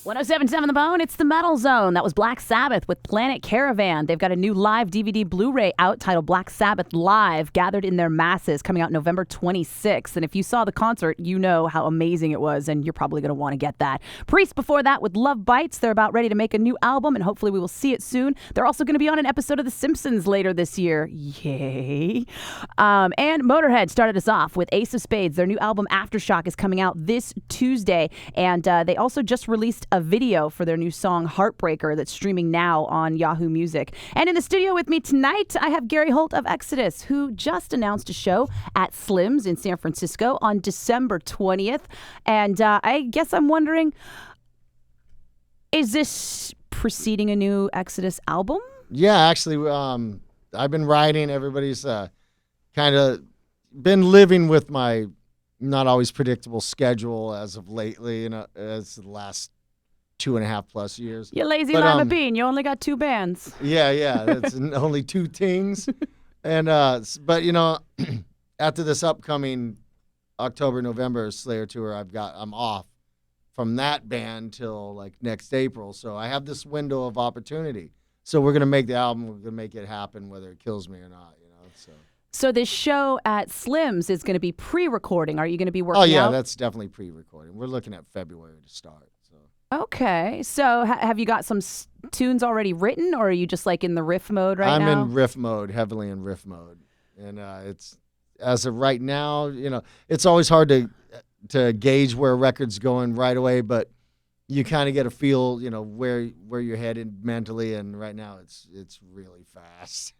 107.7 The Bone, it's the Metal Zone. That was Black Sabbath with Planet Caravan. They've got a new live DVD Blu-ray out titled Black Sabbath Live, Gathered in Their Masses, coming out November 26th. And if you saw the concert, you know how amazing it was, and you're probably going to want to get that. Priest before that with Love Bites. They're about ready to make a new album, and hopefully we will see it soon. They're also going to be on an episode of The Simpsons later this year. Yay. And Motorhead started us off with Ace of Spades. Their new album Aftershock is coming out this Tuesday, and they also just released a video for their new song Heartbreaker that's streaming now on Yahoo Music. And in the studio with me tonight, I have Gary Holt of Exodus, who just announced a show at Slim's in San Francisco on December 20th. And I guess I'm wondering, is this preceding a new Exodus album? Yeah, actually, I've been writing. Everybody's kind of been living with my not always predictable schedule as of lately, as the last 2.5+ years. You lazy lima bean. You only got 2 bands. Yeah. That's only 2 things. And but after this upcoming October, November Slayer tour, I'm off from that band till like next April. So I have this window of opportunity. So we're gonna make the album. We're gonna make it happen, whether it kills me or not. So this show at Slim's is going to be pre-recording. Are you going to be working? Oh yeah, out? That's definitely pre-recording. We're looking at February to start. Okay. So have you got some tunes already written, or are you just like in the riff mode now? I'm in riff mode, heavily in riff mode. And it's, as of right now, it's always hard to gauge where a record's going right away, but you kind of get a feel, where you're headed mentally, and right now it's really fast.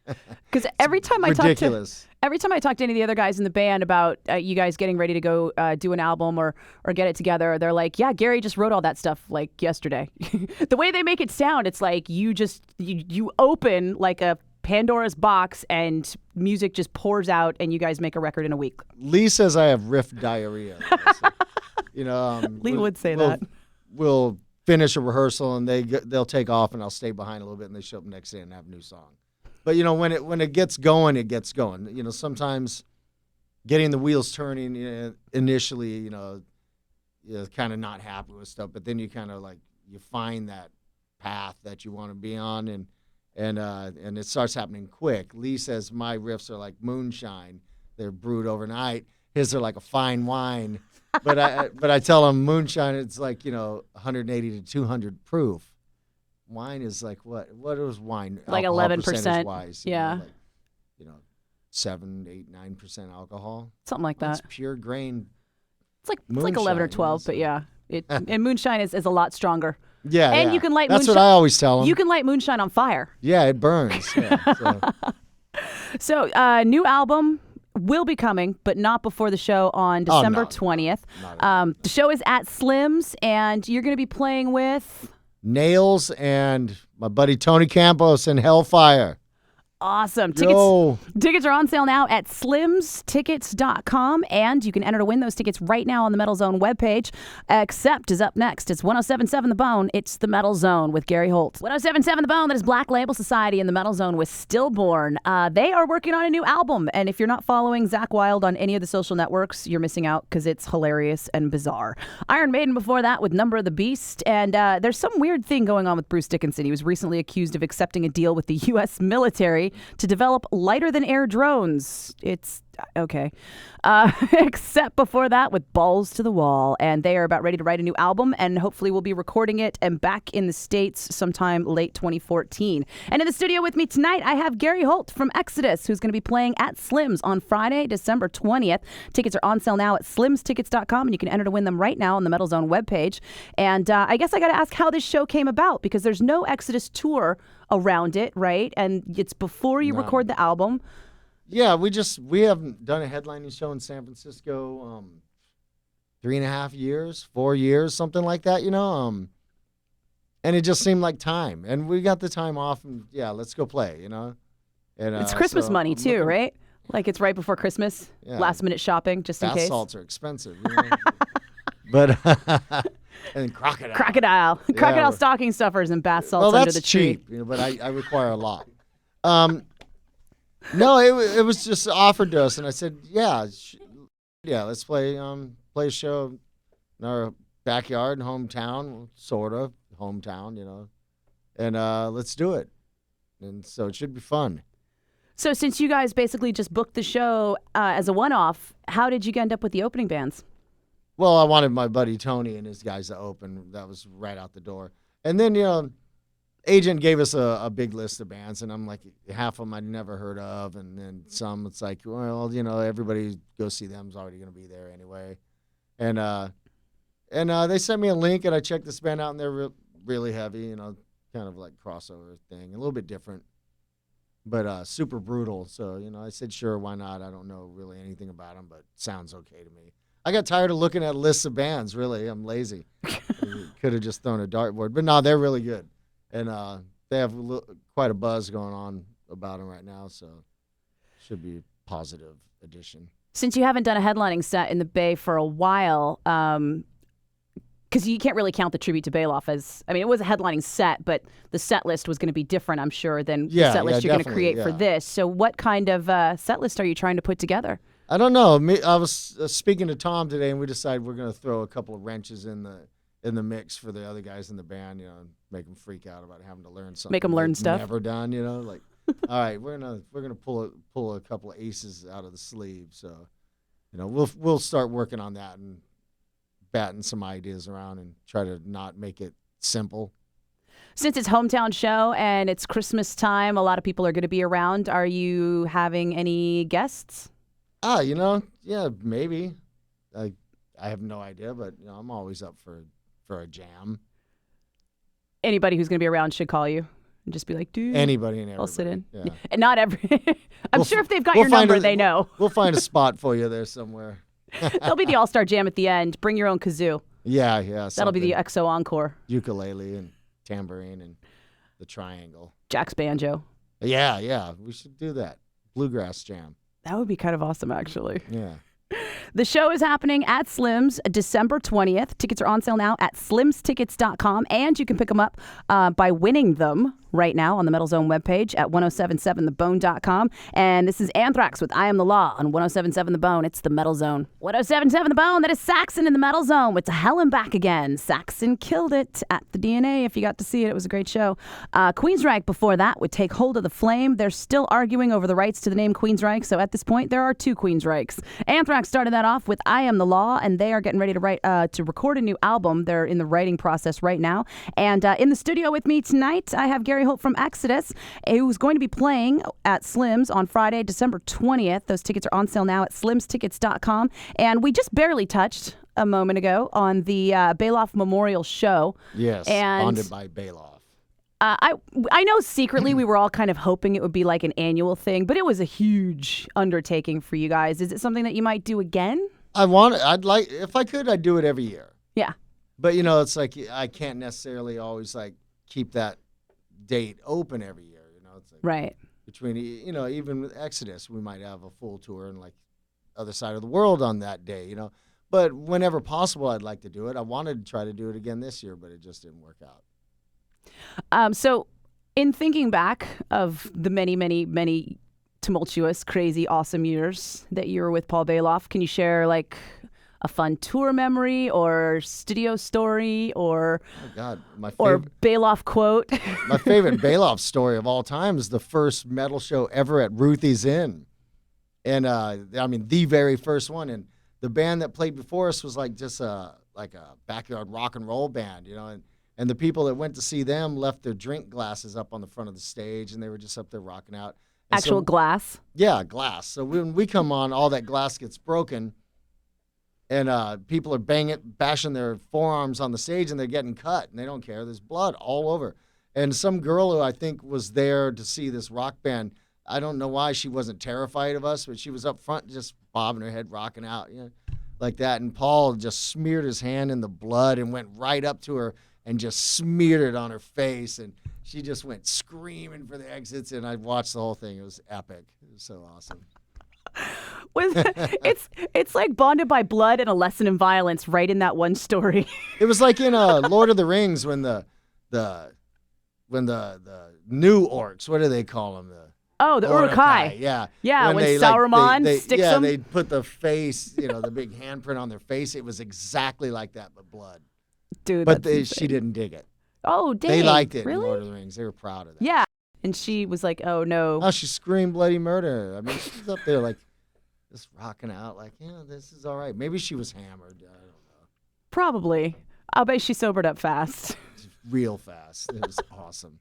Because every time I talk to any of the other guys in the band about you guys getting ready to go do an album or get it together, they're like, "Yeah, Gary just wrote all that stuff like yesterday." The way they make it sound, it's like you open like a Pandora's box and music just pours out, and you guys make a record in a week. Lee says I have riff diarrhea. Lee would say that. We'll finish a rehearsal and they'll take off, and I'll stay behind a little bit, and they show up next day and have a new song. But when it gets going, it gets going. Sometimes getting the wheels turning initially, you're kind of not happy with stuff, but then you kind of you find that path that you want to be on, and it starts happening quick. Lee says my riffs are like moonshine; they're brewed overnight. His are like a fine wine. But I tell them moonshine, it's like 180 to 200 proof. Wine is like what is wine? Like 11%. Wise, yeah. 7, 8, 9% alcohol. Something like that. It's pure grain. It's like 11 or 12, but yeah. And moonshine is a lot stronger. Yeah. And you can light That's moonshine. what I always tell them. You can light moonshine on fire. Yeah, it burns. Yeah, so new album will be coming, but not before the show on December 20th. The show is at Slim's, and you're going to be playing with Nails and my buddy Tony Campos and Hellfire. Awesome. Tickets are on sale now at slimstickets.com, and you can enter to win those tickets right now on the Metal Zone webpage. Accept is up next. It's 107.7 The Bone. It's the Metal Zone with Gary Holt. 107.7 The Bone, that is Black Label Society in the Metal Zone with Stillborn. They are working on a new album, and if you're not following Zakk Wylde on any of the social networks, you're missing out because it's hilarious and bizarre. Iron Maiden before that with Number of the Beast, and there's some weird thing going on with Bruce Dickinson. He was recently accused of accepting a deal with the U.S. military to develop lighter-than-air drones. It's okay. Except before that with Balls to the Wall. And they are about ready to write a new album, and hopefully we'll be recording it and back in the States sometime late 2014. And in the studio with me tonight, I have Gary Holt from Exodus, who's going to be playing at Slim's on Friday, December 20th. Tickets are on sale now at slimstickets.com, and you can enter to win them right now on the Metal Zone webpage. And I guess I got to ask how this show came about, because there's no Exodus tour around it, right? And it's before you record the album. Yeah, we haven't done a headlining show in San Francisco 3.5 years, 4 years, something like that, and it just seemed like time, and we got the time off, and yeah, let's go play, And it's Christmas money too, right? Like it's right before Christmas, last minute shopping, just in case. Bath salts are expensive, but and crocodile stocking stuffers and bath salts well, under the tree. Cheap, but I require a lot. No, it was just offered to us, and I said, yeah, let's play a show in our backyard, hometown, sort of hometown, and let's do it. And so it should be fun. So since you guys basically just booked the show as a one-off, how did you end up with the opening bands? Well, I wanted my buddy Tony and his guys to open. That was right out the door. And then, agent gave us a big list of bands, and I'm like, half of them I'd never heard of, and then some it's like, well, everybody go see them is already going to be there anyway. And they sent me a link, and I checked this band out, and they're really heavy, kind of like crossover thing, a little bit different, but super brutal. So, I said, sure, why not? I don't know really anything about them, but sounds okay to me. I got tired of looking at lists of bands, really. I'm lazy. Could have just thrown a dartboard. But no, they're really good. And they have quite a buzz going on about them right now, so should be a positive addition. Since you haven't done a headlining set in the Bay for a while, because you can't really count the tribute to Baloff as, it was a headlining set, but the set list was going to be different, I'm sure, than the set list you're going to create for this. So what kind of set list are you trying to put together? I don't know. I was speaking to Tom today, and we decided we're going to throw a couple of wrenches in the mix for the other guys in the band, make them freak out about having to learn something. Make them learn stuff. Never done, like, all right, we're gonna pull a couple of aces out of the sleeve. So, we'll start working on that and batting some ideas around and try to not make it simple. Since it's hometown show and it's Christmas time, a lot of people are going to be around. Are you having any guests? Yeah, maybe. I have no idea, but I'm always up for a jam. Anybody who's going to be around should call you and just be like, dude. Anybody and everybody. I'll sit in. Yeah. And not every. I'm sure if they've got your number, they know. We'll find a spot for you there somewhere. There'll be the All-Star Jam at the end. Bring your own kazoo. Yeah. That'll be the XO Encore. Ukulele and tambourine and the triangle. Jack's banjo. Yeah. We should do that. Bluegrass jam. That would be kind of awesome, actually. Yeah. The show is happening at Slim's December 20th. Tickets are on sale now at slimstickets.com, and you can pick them up by winning them right now on the Metal Zone webpage at 1077thebone.com. And this is Anthrax with I Am the Law on 1077 The Bone. It's the Metal Zone. 1077 The Bone, that is Saxon in the Metal Zone with Hell and Back Again. Saxon killed it at the DNA. If you got to see it, it was a great show. Queensryche before that would Take Hold of the Flame. They're still arguing over the rights to the name Queensryche, so at this point, there are two Queensryches. Anthrax started that off with I Am the Law, and they are getting ready to record a new album. They're in the writing process right now. And in the studio with me tonight, I have Gary Holt from Exodus, who's going to be playing at Slim's on Friday, December 20th. Those tickets are on sale now at slimstickets.com. And we just barely touched a moment ago on the Baloff Memorial Show. Yes, bonded by Baloff. I know secretly we were all kind of hoping it would be like an annual thing, but it was a huge undertaking for you guys. Is it something that you might do again? If I could, I'd do it every year. Yeah. But, it's like I can't necessarily always keep that date open every year. It's like right. Between, even with Exodus, we might have a full tour in other side of the world on that day, But whenever possible, I'd like to do it. I wanted to try to do it again this year, but it just didn't work out. So in thinking back of the many, many, many tumultuous, crazy, awesome years that you were with Paul Baloff, can you share a fun tour memory or studio story or or Baloff quote? My favorite Baloff story of all time is the first metal show ever at Ruthie's Inn. And the very first one. And the band that played before us was just a backyard rock and roll band, and the people that went to see them left their drink glasses up on the front of the stage, and they were just up there rocking out. And actual glass? Yeah, glass. So when we come on, all that glass gets broken, and people are bashing their forearms on the stage, and they're getting cut, and they don't care. There's blood all over. And some girl who I think was there to see this rock band, I don't know why she wasn't terrified of us, but she was up front just bobbing her head, rocking out, like that. And Paul just smeared his hand in the blood and went right up to her and just smeared it on her face, and she just went screaming for the exits, and I watched the whole thing. It was epic. It was so awesome. It's like Bonded by Blood and a lesson in violence right in that one story. It was like in Lord of the Rings when the new orcs, what do they call them? The Uruk-hai. Yeah. Yeah, when Sauron sticks them. Yeah, they put the face, the big handprint on their face. It was exactly like that, but blood. Dude, But that's she didn't dig it. Oh, dang. They liked it Really? in Lord of the Rings. They were proud of that. Yeah. And she was like, oh, no. Oh, she screamed bloody murder. I mean, she's up there like just rocking out like, yeah, this is all right. Maybe she was hammered. I don't know. Probably. I'll bet she sobered up fast. Real fast. It was awesome.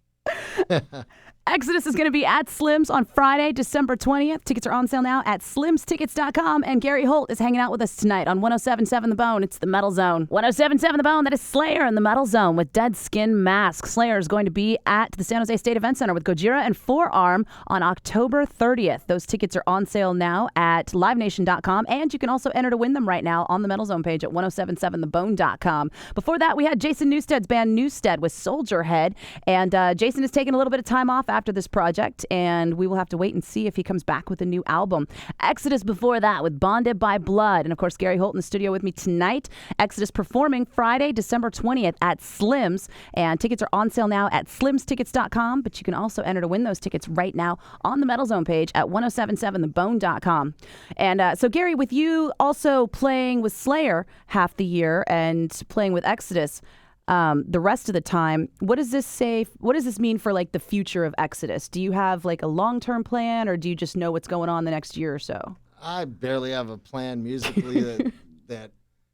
Exodus is going to be at Slim's on Friday, December 20th. Tickets are on sale now at slimstickets.com. And Gary Holt is hanging out with us tonight on 107.7 The Bone. It's the Metal Zone. 107.7 The Bone, that is Slayer in the Metal Zone with Dead Skin Mask. Slayer is going to be at the San Jose State Event Center with Gojira and Forearm on October 30th. Those tickets are on sale now at livenation.com. And you can also enter to win them right now on the Metal Zone page at 1077thebone.com. Before that, we had Jason Newsted's band Newsted with Soldier Head. And Jason is taking a little bit of time off after this project, and we will have to wait and see if he comes back with a new album. Exodus before that with Bonded by Blood. And of course, Gary Holt in the studio with me tonight. Exodus performing Friday, December 20th at Slim's. And tickets are on sale now at slimstickets.com, but you can also enter to win those tickets right now on the Metal Zone page at 1077thebone.com. And so, Gary, with you also playing with Slayer half the year and playing with Exodus, the rest of the time, what does this say? What does this mean for like the future of Exodus? Do you have like a long-term plan, or do you just know what's going on the next year or so? I barely have a plan musically that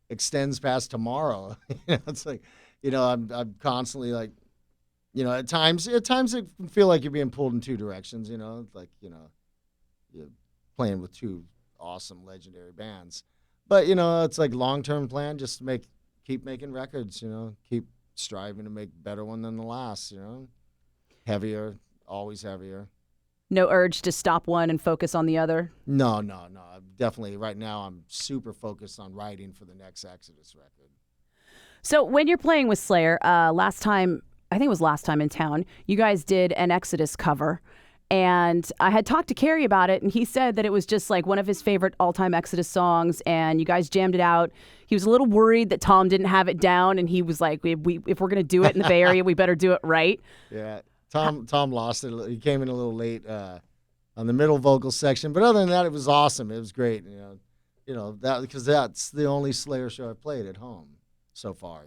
extends past tomorrow. It's like, I'm constantly like, at times it can feel like you're being pulled in two directions. Like you're playing with two awesome legendary bands, but it's like long-term plan, just to keep making records, keep striving to make better one than the last, heavier, always heavier. No urge to stop one and focus on the other? No. Definitely right now I'm super focused on writing for the next Exodus record. So when you're playing with Slayer, last time in town, you guys did an Exodus cover. And I had talked to Kerry about it, and he said that it was just like one of his favorite all-time Exodus songs, and you guys jammed it out. He was a little worried that Tom didn't have it down, and he was like, if we're going to do it in the Bay Area, we better do it right. Yeah, Tom lost it. He came in a little late on the middle vocal section, but other than that, it was awesome. It was great, that because that's the only Slayer show I've played at home so far,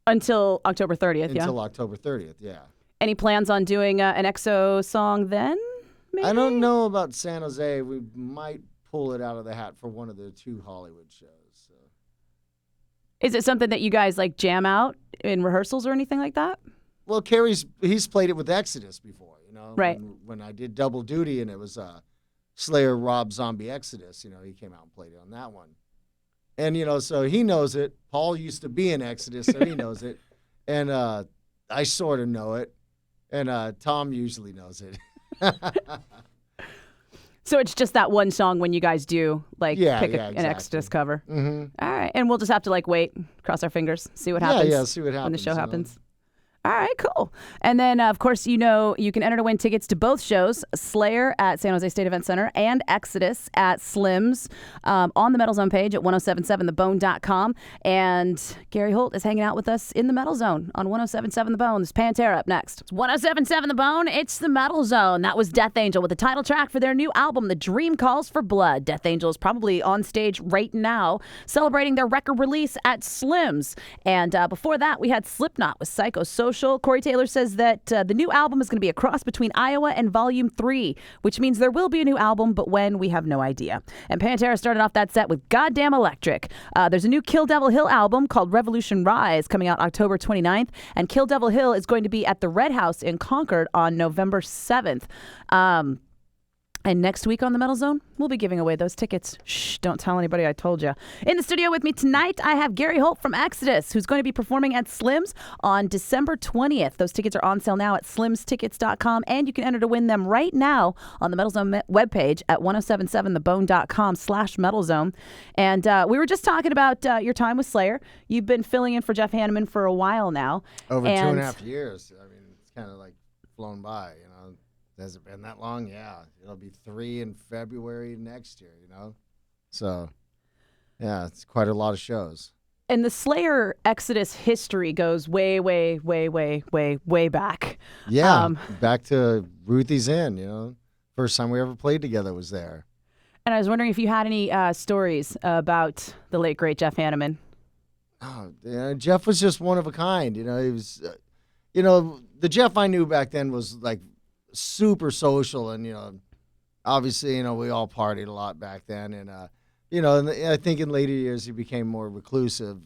Until October 30th, yeah? Until October 30th, yeah. Any plans on doing an EXO song then, maybe? I don't know about San Jose. We might pull it out of the hat for one of the two Hollywood shows. So. Is it something that you guys like jam out in rehearsals or anything like that? Well, he's played it with Exodus before, Right. When I did Double Duty and it was Slayer Rob Zombie Exodus, he came out and played it on that one. And, so he knows it. Paul used to be in Exodus, so he knows it. And I sort of know it. And Tom usually knows it. So it's just that one song when you guys do pick an Exodus cover. Mm-hmm. All right. And we'll just have to wait, cross our fingers, see what happens. Yeah, see what happens. When the show happens. All right, cool. And then, of course, you can enter to win tickets to both shows, Slayer at San Jose State Event Center and Exodus at Slim's on the Metal Zone page at 1077thebone.com. And Gary Holt is hanging out with us in the Metal Zone on 1077 The Bone. There's Pantera up next. It's 1077 The Bone. It's the Metal Zone. That was Death Angel with the title track for their new album, The Dream Calls for Blood. Death Angel is probably on stage right now celebrating their record release at Slim's. And before that, we had Slipknot with Psychosocial. Corey Taylor says that the new album is going to be a cross between Iowa and Volume 3, which means there will be a new album, but when, we have no idea. And Pantera started off that set with Goddamn Electric. There's a new Kill Devil Hill album called Revolution Rise coming out October 29th, and Kill Devil Hill is going to be at the Red House in Concord on November 7th. And next week on the Metal Zone, we'll be giving away those tickets. Shh, don't tell anybody I told you. In the studio with me tonight, I have Gary Holt from Exodus, who's going to be performing at Slim's on December 20th. Those tickets are on sale now at slimstickets.com, and you can enter to win them right now on the Metal Zone webpage at 1077thebone.com/metalzone. And we were just talking about your time with Slayer. You've been filling in for Jeff Hanneman for a while now. Over 2.5 years. I mean, it's kind of like flown by, Has it been that long? Yeah. It'll be 3 in February next year, So, yeah, it's quite a lot of shows. And the Slayer Exodus history goes way, way, way, way, way, way back. Yeah, back to Ruthie's Inn, First time we ever played together was there. And I was wondering if you had any stories about the late, great Jeff Hanneman. Oh, Jeff was just one of a kind. He was, the Jeff I knew back then was like super social, and obviously, we all partied a lot back then, and and I think in later years he became more reclusive,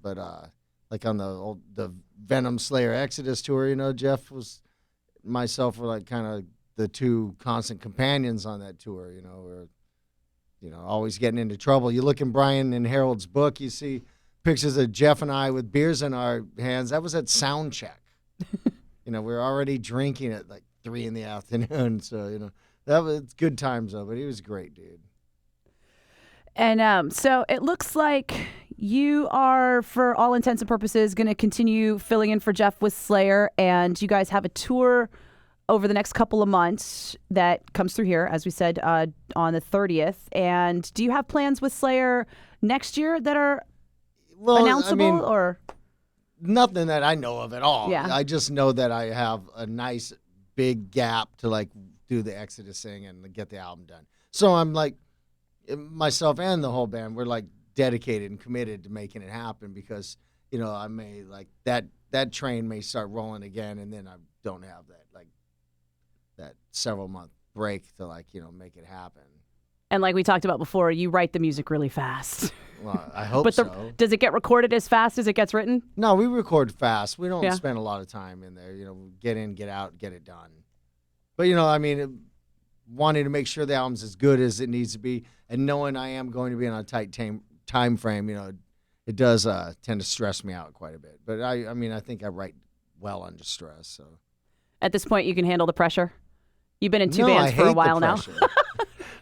but like on the Venom Slayer Exodus tour, Jeff was myself were like kind of the two constant companions on that tour, we're always getting into trouble. You look in Brian and Harold's book, you see pictures of Jeff and I with beers in our hands. That was at sound check. We were already drinking at like 3 p.m. So, that was good times though, but he was a great dude. And so it looks like you are, for all intents and purposes, going to continue filling in for Jeff with Slayer, and you guys have a tour over the next couple of months that comes through here, as we said, on the 30th. And do you have plans with Slayer next year that are announceable, or nothing that I know of at all? Yeah. I just know that I have a nice big gap to like do the Exodus thing and get the album done. So I'm like, myself and the whole band, we're like dedicated and committed to making it happen, because I may like that train may start rolling again, and then I don't have that several month break to make it happen. And like we talked about before, you write the music really fast. Well, I hope so. Does it get recorded as fast as it gets written? No, we record fast. We don't spend a lot of time in there. Get in, get out, get it done. But wanting to make sure the album's as good as it needs to be, and knowing I am going to be on a tight time frame, it does tend to stress me out quite a bit. But I think I write well under stress. So at this point, you can handle the pressure. You've been in two bands for a while now.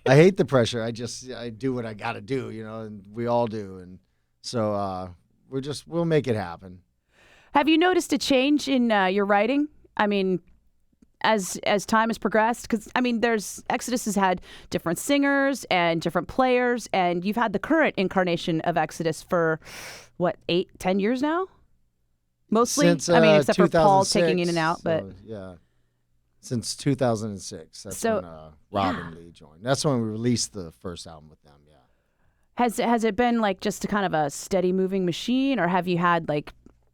I hate the pressure. I do what I got to do, and we all do. And so we'll make it happen. Have you noticed a change in your writing? I mean, as time has progressed, because Exodus has had different singers and different players, and you've had the current incarnation of Exodus for what, 8-10 years now? Mostly, since, except for Paul taking in and out, but yeah. Since 2006, that's when Robin Lee joined. That's when we released the first album with them, yeah. Has it been like just a kind of a steady moving machine, or have you had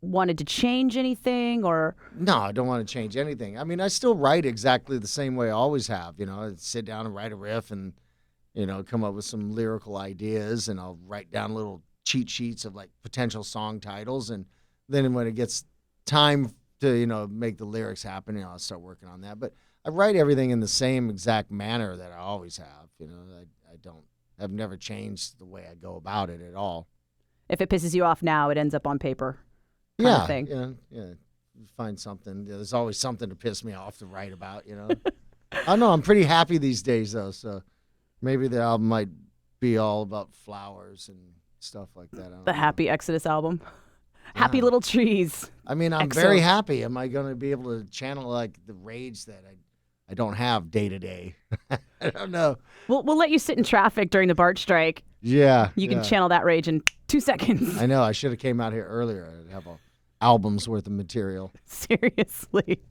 wanted to change anything, or? No, I don't want to change anything. I still write exactly the same way I always have. I'd sit down and write a riff and, come up with some lyrical ideas, and I'll write down little cheat sheets of potential song titles. And then when it gets time to, make the lyrics happen, I'll start working on that. But I write everything in the same exact manner that I always have. I've never changed the way I go about it at all. If it pisses you off now, it ends up on paper. Kind of thing. Yeah. You find something. There's always something to piss me off to write about, I don't know. I'm pretty happy these days, though, so maybe the album might be all about flowers and stuff like that. The Happy Exodus album. Happy little trees. I'm very happy. Am I going to be able to channel the rage that I don't have day to day? I don't know. We'll let you sit in traffic during the BART strike. Yeah. You can channel that rage in 2 seconds. I know. I should have came out here earlier. I'd have album's worth of material. Seriously.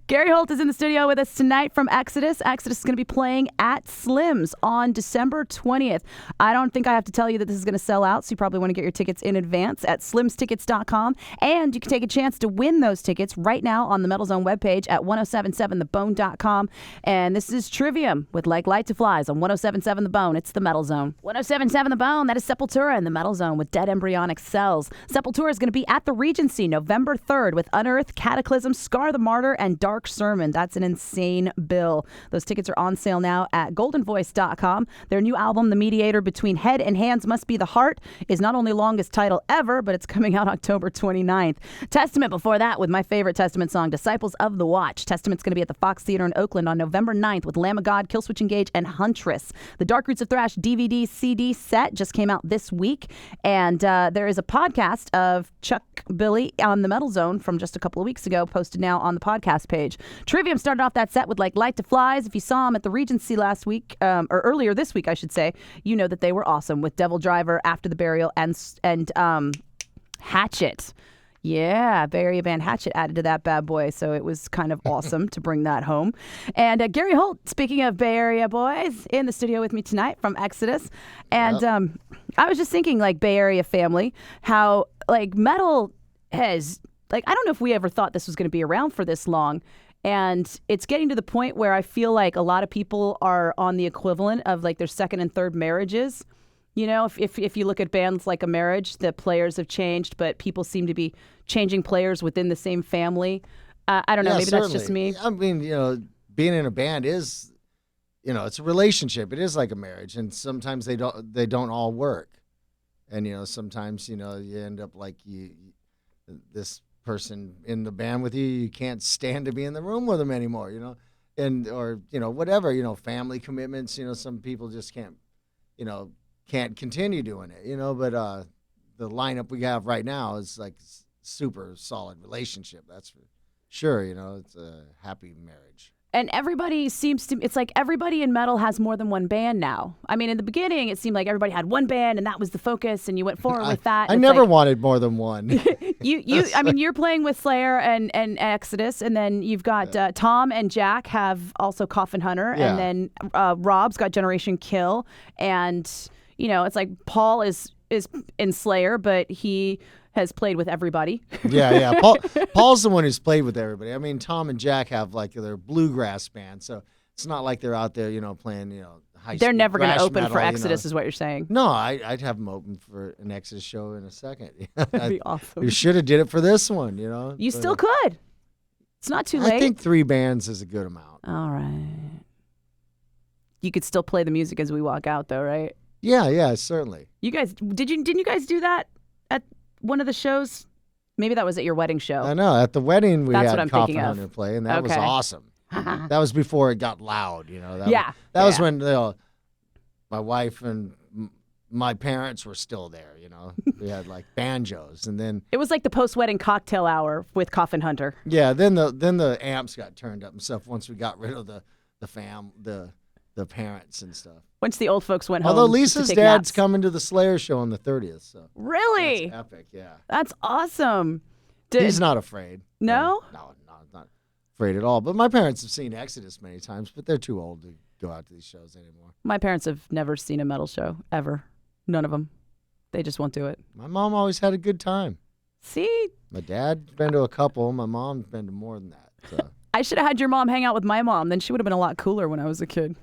Gary Holt is in the studio with us tonight from Exodus. Exodus is going to be playing at Slim's on December 20th. I don't think I have to tell you that this is going to sell out, so you probably want to get your tickets in advance at slimstickets.com. And you can take a chance to win those tickets right now on the Metal Zone webpage at 1077thebone.com. And this is Trivium with Like Light to Flies on 1077 The Bone. It's the Metal Zone. 1077 The Bone, that is Sepultura in the Metal Zone with Dead Embryonic Cells. Sepultura is going to be at the Regency November 3rd with Unearth, Cataclysm, Scar the Martyr, and Dark Sermon. That's an insane bill. Those tickets are on sale now at goldenvoice.com. Their new album, The Mediator Between Head and Hands Must Be the Heart, is not only longest title ever, but it's coming out October 29th. Testament before that with my favorite Testament song, Disciples of the Watch. Testament's going to be at the Fox Theater in Oakland on November 9th with Lamb of God, Killswitch Engage, and Huntress. The Dark Roots of Thrash DVD CD set just came out this week, and there is a podcast of Chuck Billy on the Metal Zone from just a couple of weeks ago, posted now on the podcast page. Trivium started off that set with Light to Flies. If you saw them at the Regency last week, or earlier this week, I should say, you know that they were awesome with Devil Driver, After the Burial, and Hatchet. Yeah, Bay Area band Hatchet added to that bad boy, so it was kind of awesome to bring that home. And Gary Holt, speaking of Bay Area boys, in the studio with me tonight from Exodus. And I was just thinking, Bay Area family, how like metal has, like, I don't know if we ever thought this was going to be around for this long. And it's getting to the point where I feel like a lot of people are on the equivalent of like their second and third marriages. You know, if you look at bands like A Marriage, the players have changed, but people seem to be changing players within the same family. I don't know. Maybe certainly. That's just me. I mean, being in a band is, it's a relationship. It is like a marriage, and sometimes they don't all work. And sometimes you end up like this person in the band with you can't stand to be in the room with them anymore. Or whatever. Family commitments. Some people just can't continue doing it. But the lineup we have right now is like super solid relationship. That's for sure. It's a happy marriage. And everybody it's like everybody in metal has more than one band now. I mean, in the beginning, it seemed like everybody had one band and that was the focus and you went forward with that. I never wanted more than one. I mean, you're playing with Slayer and Exodus, and then you've got Tom and Jack have also Coffin Hunter, and then Rob's got Generation Kill, and it's like Paul is in Slayer, but he has played with everybody. Yeah. Paul's the one who's played with everybody. I mean, Tom and Jack have like their bluegrass band, so it's not like they're out there, playing, high. They're never going to open metal, for Exodus, is what you're saying. No, I'd have them open for an Exodus show in a second. That'd be awesome. You should have did it for this one, You still could. It's not too late. I think 3 bands is a good amount. All right. You could still play the music as we walk out, though, right? Yeah, certainly. You guys, didn't you guys do that at one of the shows? Maybe that was at your wedding show. I know. At the wedding, we That's had Coffin Hunter play, and that was awesome. That was before it got loud, That was when my wife and my parents were still there, We had like banjos, and then it was like the post-wedding cocktail hour with Coffin Hunter. Yeah, then the amps got turned up and stuff once we got rid of the parents and stuff. Once the old folks went home. Although Lisa's dad's naps. coming to the Slayer show on the 30th, so really, that's epic. Yeah, that's awesome. He's not afraid. No, no, not afraid at all. But my parents have seen Exodus many times, but they're too old to go out to these shows anymore. My parents have never seen a metal show ever. None of them. They just won't do it. My mom always had a good time. See, my dad's been to a couple. My mom's been to more than that. So. I should have had your mom hang out with my mom. Then she would have been a lot cooler when I was a kid.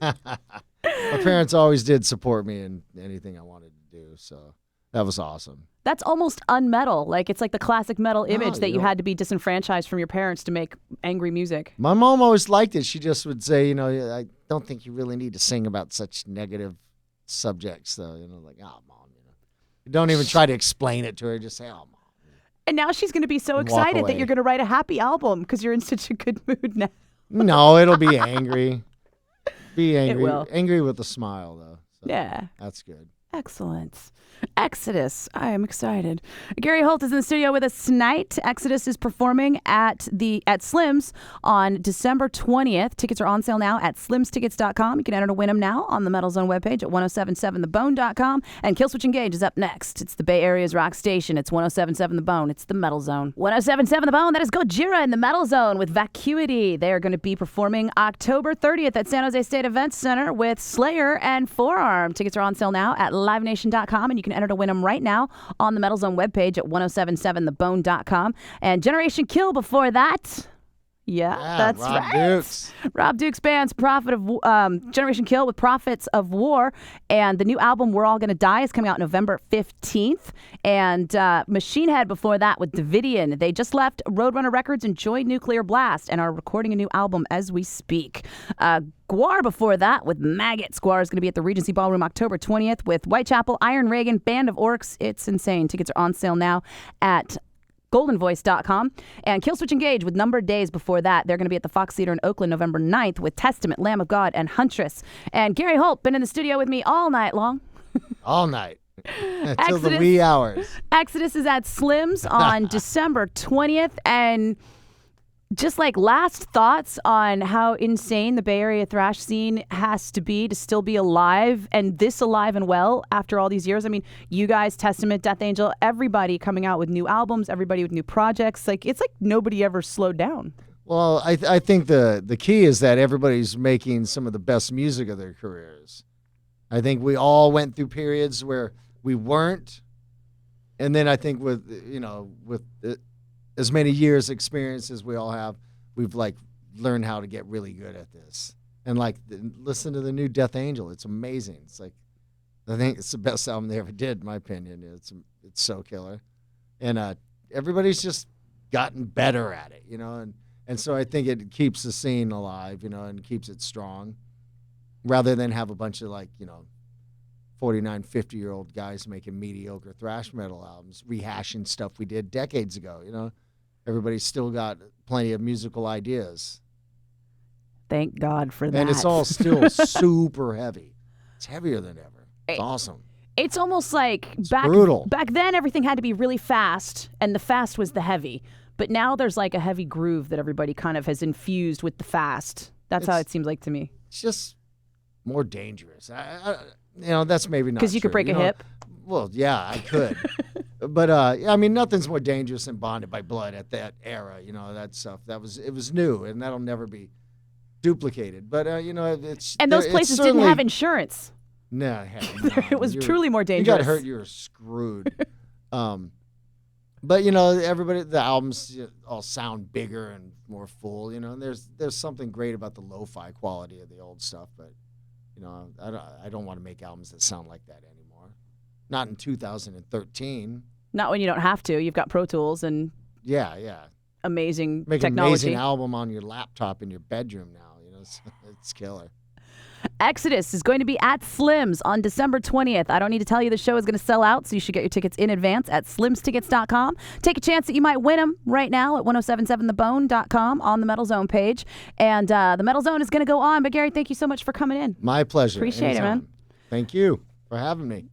My parents always did support me in anything I wanted to do, so that was awesome. That's almost unmetal. Like, it's like the classic metal image that you had to be disenfranchised from your parents to make angry music. My mom always liked it. She just would say, I don't think you really need to sing about such negative subjects, though. Like, oh, Mom, you don't even try to explain it to her. Just say, oh, Mom. And now she's going to be so excited that you're going to write a happy album because you're in such a good mood now. No, it'll be angry. Be angry. It will. Angry with a smile, though. So yeah. That's good. Excellent. Exodus. I am excited. Gary Holt is in the studio with us tonight. Exodus is performing at Slim's on December 20th. Tickets are on sale now at slimstickets.com. You can enter to win them now on the Metal Zone webpage at 1077thebone.com. And Killswitch Engage is up next. It's the Bay Area's rock station. It's 1077 The Bone. It's the Metal Zone. 1077 The Bone. That is Gojira in the Metal Zone with Vacuity. They are going to be performing October 30th at San Jose State Events Center with Slayer and Forearm. Tickets are on sale now at livenation.com, and you can enter to win them right now on the Metal Zone webpage at 1077thebone.com. And Generation Kill before that. Yeah, that's Rob right. Dukes. Rob Dukes Band's Generation Kill with Prophets of War. And the new album, We're All Gonna Die, is coming out November 15th. And Machine Head before that with Davidian. They just left Roadrunner Records and joined Nuclear Blast and are recording a new album as we speak. Gwar before that with Maggots. Gwar is going to be at the Regency Ballroom October 20th with Whitechapel, Iron Reagan, Band of Orcs. It's insane. Tickets are on sale now at goldenvoice.com. And Killswitch Engage with Numbered Days before that. They're going to be at the Fox Theater in Oakland November 9th with Testament, Lamb of God, and Huntress. And Gary Holt been in the studio with me all night long. All night. Until the wee hours. Exodus is at Slim's on December 20th. And just like last thoughts on how insane the Bay Area thrash scene has to be to still be alive, and this alive and well after all these years. I mean, you guys, Testament, Death Angel, everybody coming out with new albums, everybody with new projects. Like, it's like nobody ever slowed down. Well, I think the key is that everybody's making some of the best music of their careers. I think we all went through periods where we weren't, And then I think with as many years experience as we all have, we've like learned how to get really good at this. And like listen to the new Death Angel. It's amazing. It's like I think it's the best album they ever did, in my opinion. It's so killer. And everybody's just gotten better at it, and so I think it keeps the scene alive, and keeps it strong, rather than have a bunch of 49, 50-year-old guys making mediocre thrash metal albums, rehashing stuff we did decades ago, Everybody's still got plenty of musical ideas. Thank God for that. And it's all still super heavy. It's heavier than ever. It's awesome. It's almost like brutal. Back then, everything had to be really fast, and the fast was the heavy. But now there's like a heavy groove that everybody kind of has infused with the fast. That's how it seems like to me. It's just more dangerous. That's maybe not because you could break a hip. Well, yeah, I could. But I mean, nothing's more dangerous than Bonded by Blood at that era. That stuff. It was new, and that'll never be duplicated. But it's and those places didn't have insurance. No, it was truly more dangerous. You got hurt, you were screwed. But everybody, the albums all sound bigger and more full. And there's something great about the lo-fi quality of the old stuff. But I don't want to make albums that sound like that anymore. Not in 2013. Not when you don't have to. You've got Pro Tools and amazing make technology. Make an amazing album on your laptop in your bedroom now. It's killer. Exodus is going to be at Slim's on December 20th. I don't need to tell you the show is going to sell out, so you should get your tickets in advance at slimstickets.com. Take a chance that you might win them right now at 1077thebone.com on the Metal Zone page. And the Metal Zone is going to go on. But, Gary, thank you so much for coming in. My pleasure. Appreciate it, man. Thank you for having me.